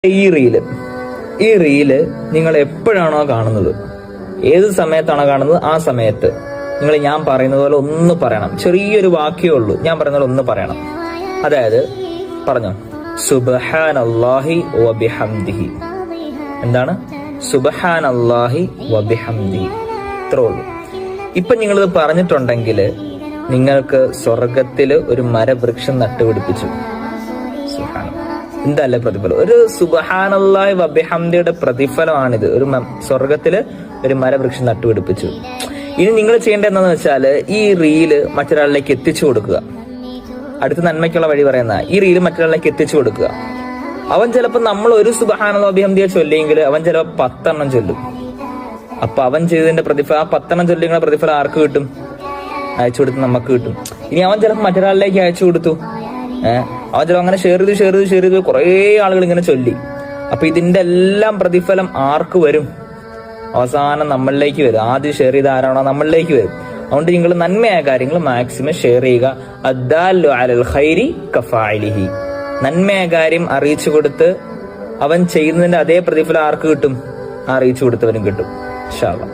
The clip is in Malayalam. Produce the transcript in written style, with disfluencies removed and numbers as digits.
ഈ റീല് നിങ്ങൾ എപ്പോഴാണോ കാണുന്നത്, ഏത് സമയത്താണോ കാണുന്നത്, ആ സമയത്ത് നിങ്ങൾ ഞാൻ പറയുന്നത് പോലെ ഒന്ന് പറയണം. ചെറിയൊരു വാക്യമേ ഉള്ളൂ, ഞാൻ പറയുന്ന പോലെ ഒന്ന് പറയണം. അതായത് പറഞ്ഞോ, സുബ്ഹാനല്ലാഹി വബിഹംദിഹി. എന്താണ്? സുബ്ഹാനല്ലാഹി വബിഹംദിഹി. ഇത്രേ ഉള്ളൂ. ഇപ്പൊ നിങ്ങളിത് പറഞ്ഞിട്ടുണ്ടെങ്കിൽ നിങ്ങൾക്ക് സ്വർഗത്തില് ഒരു മരവൃക്ഷം നട്ടുപിടിപ്പിച്ചു. എന്തല്ലേ പ്രതിഫലം! ഒരു സുബ്ഹാനല്ലാഹി വബിഹംദിയുടെ പ്രതിഫലമാണിത്. ഒരു സ്വർഗത്തില് ഒരു മരവൃക്ഷം നട്ടുപിടിപ്പിച്ചു. ഇനി നിങ്ങൾ ചെയ്യേണ്ടത് എന്താണെന്ന് വെച്ചാല് ഈ റീല് മറ്റൊരാളിലേക്ക് എത്തിച്ചു കൊടുക്കുക. അടുത്ത നന്മയ്ക്കുള്ള വഴി പറയുന്ന ഈ റീല് മറ്റൊരാളിലേക്ക് എത്തിച്ചു കൊടുക്കുക. അവൻ ചിലപ്പോൾ നമ്മൾ ഒരു സുബ്ഹാനല്ലാഹി വബിഹംദിയെ ചൊല്ലിയെങ്കിൽ അവൻ ചിലപ്പോൾ 10 എണ്ണം ചൊല്ലും. അപ്പൊ അവൻ ചെയ്തതിന്റെ പ്രതിഫലം, ആ 10 എണ്ണം ചൊല്ലിയുള്ള പ്രതിഫലം ആർക്ക് കിട്ടും? അയച്ചു കൊടുത്ത് നമുക്ക് കിട്ടും. ഇനി അവൻ ചിലപ്പോൾ മറ്റൊരാളിലേക്ക് അയച്ചു കൊടുത്തു, അവൻ ചിലപ്പോൾ അങ്ങനെ ഷെയർ ചെയ്ത് കുറേ ആളുകൾ ഇങ്ങനെ ചൊല്ലി. അപ്പൊ ഇതിന്റെ എല്ലാം പ്രതിഫലം ആർക്ക് വരും? അവസാനം നമ്മളിലേക്ക് വരും. ആദ്യം ഷെയർ ചെയ്ത ആരാണോ നമ്മളിലേക്ക് വരും. അതുകൊണ്ട് നിങ്ങൾ നന്മയായ കാര്യങ്ങൾ മാക്സിമം ഷെയർ ചെയ്യുക. അദ്ദാല്ലു അലൽ ഖൈരി കഫാഇലിഹി. നന്മയായ കാര്യം അറിയിച്ചു കൊടുത്ത് അവൻ ചെയ്യുന്നതിന്റെ അതേ പ്രതിഫലം ആർക്ക് കിട്ടും? അറിയിച്ചു കൊടുത്തവനും കിട്ടും ഇൻഷാ അല്ലാഹ്.